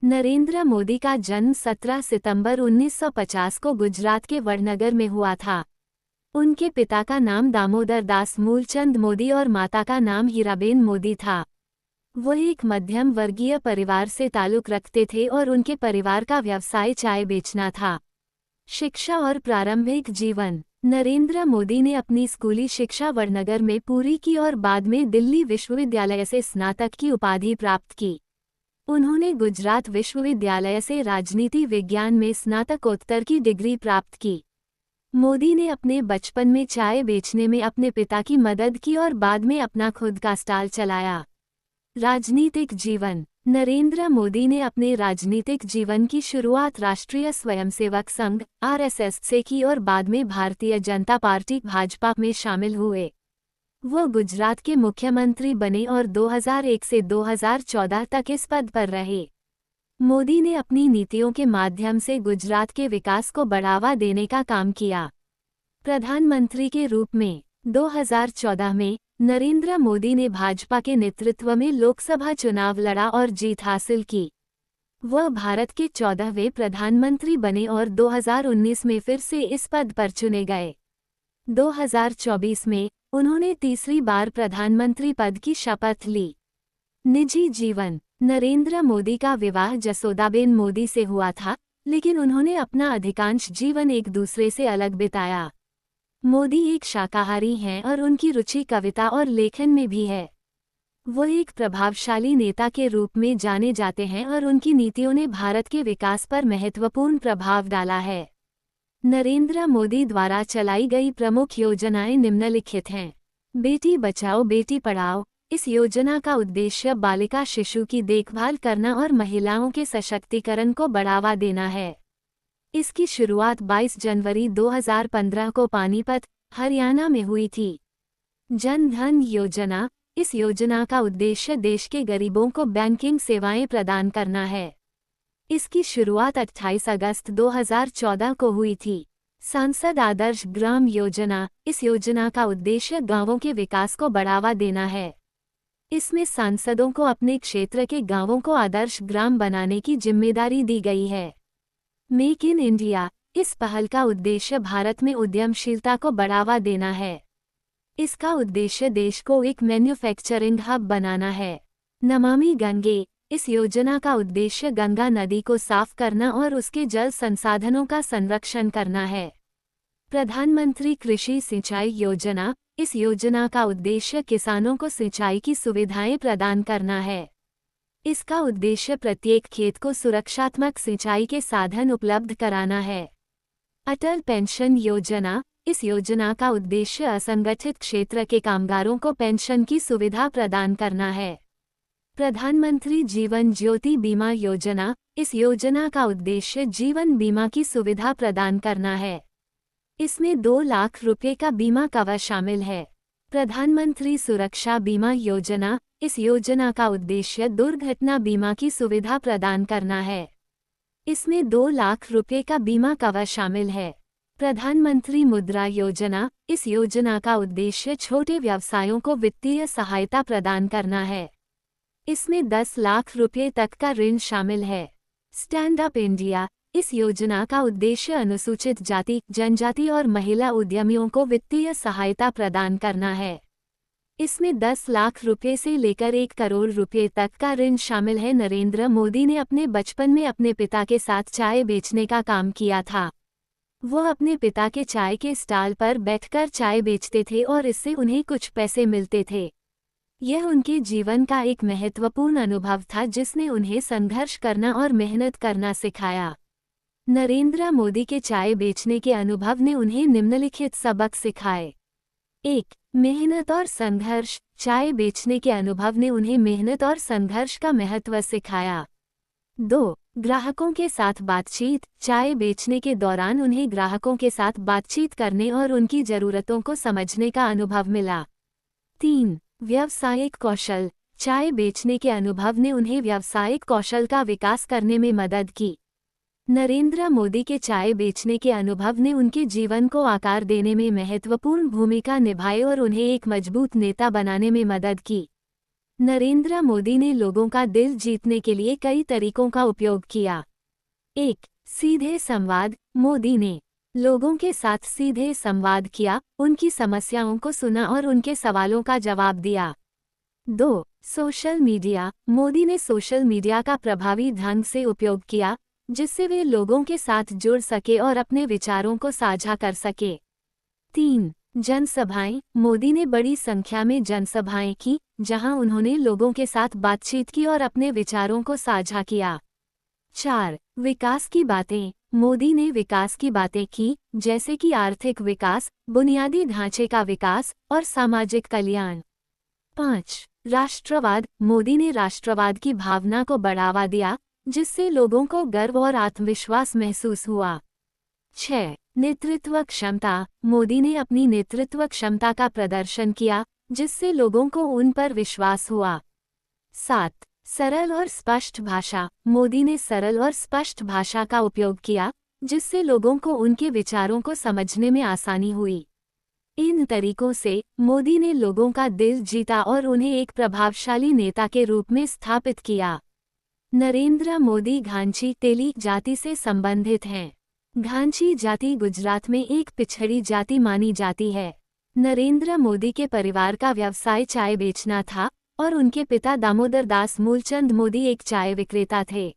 नरेंद्र मोदी का जन्म 17 सितंबर 1950 को गुजरात के वडनगर में हुआ था। उनके पिता का नाम दामोदर दास मूलचंद मोदी और माता का नाम हीराबेन मोदी था। वह एक मध्यम वर्गीय परिवार से ताल्लुक रखते थे और उनके परिवार का व्यवसाय चाय बेचना था। शिक्षा और प्रारंभिक जीवन। नरेंद्र मोदी ने अपनी स्कूली शिक्षा वडनगर में पूरी की और बाद में दिल्ली विश्वविद्यालय से स्नातक की उपाधि प्राप्त की। उन्होंने गुजरात विश्वविद्यालय से राजनीति विज्ञान में स्नातकोत्तर की डिग्री प्राप्त की। मोदी ने अपने बचपन में चाय बेचने में अपने पिता की मदद की और बाद में अपना खुद का स्टॉल चलाया। राजनीतिक जीवन। नरेंद्र मोदी ने अपने राजनीतिक जीवन की शुरुआत राष्ट्रीय स्वयंसेवक संघ (आरएसएस) से की और बाद में भारतीय जनता पार्टी भाजपा में शामिल हुए। वो गुजरात के मुख्यमंत्री बने और 2001 से 2014 तक इस पद पर रहे। मोदी ने अपनी नीतियों के माध्यम से गुजरात के विकास को बढ़ावा देने का काम किया। प्रधानमंत्री के रूप में 2014 में नरेंद्र मोदी ने भाजपा के नेतृत्व में लोकसभा चुनाव लड़ा और जीत हासिल की। वह भारत के 14वें प्रधानमंत्री बने और 2019 में फिर से इस पद पर चुने गए। 2024 में उन्होंने तीसरी बार प्रधानमंत्री पद की शपथ ली। निजी जीवन। नरेंद्र मोदी का विवाह जसोदाबेन मोदी से हुआ था, लेकिन उन्होंने अपना अधिकांश जीवन एक दूसरे से अलग बिताया। मोदी एक शाकाहारी हैं और उनकी रुचि कविता और लेखन में भी है। वो एक प्रभावशाली नेता के रूप में जाने जाते हैं और उनकी नीतियों ने भारत के विकास पर महत्वपूर्ण प्रभाव डाला है। नरेंद्र मोदी द्वारा चलाई गई प्रमुख योजनाएं निम्नलिखित हैं। बेटी बचाओ बेटी पढ़ाओ। इस योजना का उद्देश्य बालिका शिशु की देखभाल करना और महिलाओं के सशक्तिकरण को बढ़ावा देना है। इसकी शुरुआत 22 जनवरी 2015 को पानीपत, हरियाणा में हुई थी। जन धन योजना। इस योजना का उद्देश्य देश के गरीबों को बैंकिंग सेवाएं प्रदान करना है। इसकी शुरुआत 28 अगस्त 2014 को हुई थी। सांसद आदर्श ग्राम योजना। इस योजना का उद्देश्य गांवों के विकास को बढ़ावा देना है। इसमें सांसदों को अपने क्षेत्र के गांवों को आदर्श ग्राम बनाने की जिम्मेदारी दी गई है। Make in India. इस पहल का उद्देश्य भारत में उद्यमशीलता को बढ़ावा देना है। इसका उद्देश्य देश को एक मैन्युफैक्चरिंग हब बनाना है। नमामि गंगे। इस योजना का उद्देश्य गंगा नदी को साफ करना और उसके जल संसाधनों का संरक्षण करना है। प्रधानमंत्री कृषि सिंचाई योजना। इस योजना का उद्देश्य किसानों को सिंचाई की सुविधाएं प्रदान करना है। इसका उद्देश्य प्रत्येक खेत को सुरक्षात्मक सिंचाई के साधन उपलब्ध कराना है। अटल पेंशन योजना। इस योजना का उद्देश्य असंगठित क्षेत्र के कामगारों को पेंशन की सुविधा प्रदान करना है। प्रधानमंत्री जीवन ज्योति बीमा योजना। इस योजना का उद्देश्य जीवन बीमा की सुविधा प्रदान करना है। इसमें 2 लाख रुपए का बीमा कवर शामिल है। प्रधानमंत्री सुरक्षा बीमा योजना। इस योजना का उद्देश्य दुर्घटना बीमा की सुविधा प्रदान करना है। इसमें 2 लाख रुपए का बीमा कवर शामिल है। प्रधानमंत्री मुद्रा योजना। इस योजना का उद्देश्य छोटे व्यवसायों को वित्तीय सहायता प्रदान करना है। इसमें 10 लाख रुपए तक का ऋण शामिल है। Stand up India. इस योजना का उद्देश्य अनुसूचित जाति, जनजाति और महिला उद्यमियों को वित्तीय सहायता प्रदान करना है। इसमें 10 लाख रुपए से लेकर 1 करोड़ रुपए तक का ऋण शामिल है। नरेंद्र मोदी ने अपने बचपन में अपने पिता के साथ चाय बेचने का काम किया था। वह अपने पिता के चाय के स्टॉल पर बैठकर चाय बेचते थे और इससे उन्हें कुछ पैसे मिलते थे। यह उनके जीवन का एक महत्वपूर्ण अनुभव था जिसने उन्हें संघर्ष करना और मेहनत करना सिखाया। नरेंद्र मोदी के चाय बेचने के अनुभव ने उन्हें निम्नलिखित सबक सिखाए। 1. मेहनत और संघर्ष। चाय बेचने के अनुभव ने उन्हें मेहनत और संघर्ष का महत्व सिखाया। 2. ग्राहकों के साथ बातचीत। चाय बेचने के दौरान उन्हें ग्राहकों के साथ बातचीत करने और उनकी ज़रूरतों को समझने का अनुभव मिला। 3. व्यावसायिक कौशल। चाय बेचने के अनुभव ने उन्हें व्यावसायिक कौशल का विकास करने में मदद की। नरेंद्र मोदी के चाय बेचने के अनुभव ने उनके जीवन को आकार देने में महत्वपूर्ण भूमिका निभाई और उन्हें एक मजबूत नेता बनाने में मदद की। नरेंद्र मोदी ने लोगों का दिल जीतने के लिए कई तरीकों का उपयोग किया। 1. सीधे संवाद। मोदी ने लोगों के साथ सीधे संवाद किया, उनकी समस्याओं को सुना और उनके सवालों का जवाब दिया। 2. Social media. मोदी ने सोशल मीडिया का प्रभावी ढंग से उपयोग किया, जिससे वे लोगों के साथ जुड़ सके और अपने विचारों को साझा कर सके। 3. जनसभाएं। मोदी ने बड़ी संख्या में जनसभाएं की, जहां उन्होंने लोगों के साथ बातचीत की और अपने विचारों को साझा किया। 4. विकास की बातें। मोदी ने विकास की बातें की, जैसे कि आर्थिक विकास, बुनियादी ढांचे का विकास और सामाजिक कल्याण। 5. राष्ट्रवाद। मोदी ने राष्ट्रवाद की भावना को बढ़ावा दिया, जिससे लोगों को गर्व और आत्मविश्वास महसूस हुआ। 6. नेतृत्व क्षमता। मोदी ने अपनी नेतृत्व क्षमता का प्रदर्शन किया, जिससे लोगों को उन पर विश्वास हुआ। 7. सरल और स्पष्ट भाषा। मोदी ने सरल और स्पष्ट भाषा का उपयोग किया, जिससे लोगों को उनके विचारों को समझने में आसानी हुई। इन तरीकों से मोदी ने लोगों का दिल जीता और उन्हें एक प्रभावशाली नेता के रूप में स्थापित किया। नरेंद्र मोदी घांची तेली जाति से संबंधित हैं। घांची जाति गुजरात में एक पिछड़ी जाति मानी जाती है। नरेंद्र मोदी के परिवार का व्यवसाय चाय बेचना था और उनके पिता दामोदर दास मूलचंद मोदी एक चाय विक्रेता थे।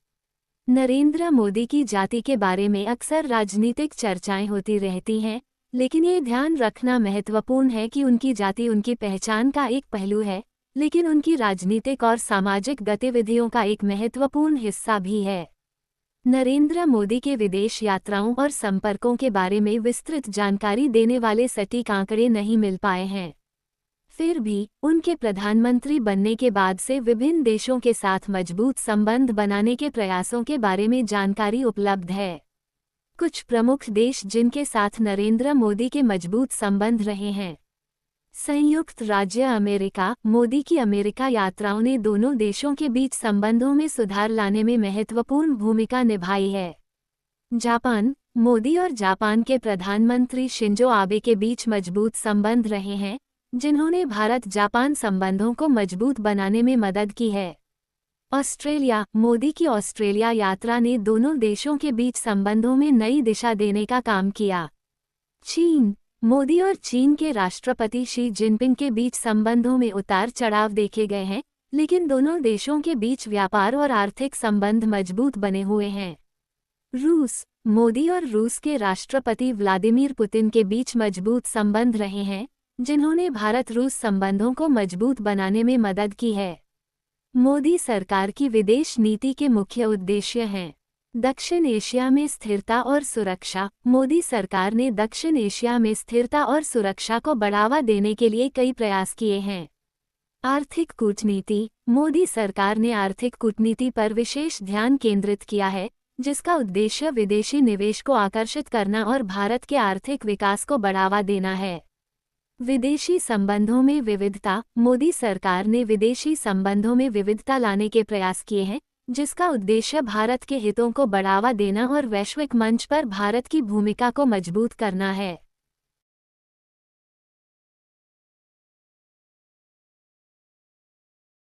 नरेंद्र मोदी की जाति के बारे में अक्सर राजनीतिक चर्चाएं होती रहती हैं, लेकिन ये ध्यान रखना महत्वपूर्ण है कि उनकी जाति उनकी पहचान का एक पहलू है, लेकिन उनकी राजनीतिक और सामाजिक गतिविधियों का एक महत्वपूर्ण हिस्सा भी है। नरेंद्र मोदी के विदेश यात्राओं और संपर्कों के बारे में विस्तृत जानकारी देने वाले सटीक आंकड़े नहीं मिल पाए हैं। फिर भी उनके प्रधानमंत्री बनने के बाद से विभिन्न देशों के साथ मजबूत संबंध बनाने के प्रयासों के बारे में जानकारी उपलब्ध है। कुछ प्रमुख देश जिनके साथ नरेंद्र मोदी के मजबूत संबंध रहे हैं। संयुक्त राज्य अमेरिका। मोदी की अमेरिका यात्राओं ने दोनों देशों के बीच संबंधों में सुधार लाने में महत्वपूर्ण भूमिका निभाई है। जापान। मोदी और जापान के प्रधानमंत्री शिंजो आबे के बीच मजबूत संबंध रहे हैं, जिन्होंने भारत जापान संबंधों को मजबूत बनाने में मदद की है। ऑस्ट्रेलिया। मोदी की ऑस्ट्रेलिया यात्रा ने दोनों देशों के बीच संबंधों में नई दिशा देने का काम किया। चीन। मोदी और चीन के राष्ट्रपति शी जिनपिंग के बीच संबंधों में उतार चढ़ाव देखे गए हैं, लेकिन दोनों देशों के बीच व्यापार और आर्थिक संबंध मजबूत बने हुए हैं। रूस। मोदी और रूस के राष्ट्रपति व्लादिमीर पुतिन के बीच मजबूत संबंध रहे हैं, जिन्होंने भारत रूस संबंधों को मजबूत बनाने में मदद की है। मोदी सरकार की विदेश नीति के मुख्य उद्देश्य हैं। दक्षिण एशिया में स्थिरता और सुरक्षा। मोदी सरकार ने दक्षिण एशिया में स्थिरता और सुरक्षा को बढ़ावा देने के लिए कई प्रयास किए हैं। आर्थिक कूटनीति। मोदी सरकार ने आर्थिक कूटनीति पर विशेष ध्यान केंद्रित किया है, जिसका उद्देश्य विदेशी निवेश को आकर्षित करना और भारत के आर्थिक विकास को बढ़ावा देना है। विदेशी संबंधों में विविधता। मोदी सरकार ने विदेशी संबंधों में विविधता लाने के प्रयास किए हैं, जिसका उद्देश्य भारत के हितों को बढ़ावा देना और वैश्विक मंच पर भारत की भूमिका को मजबूत करना है।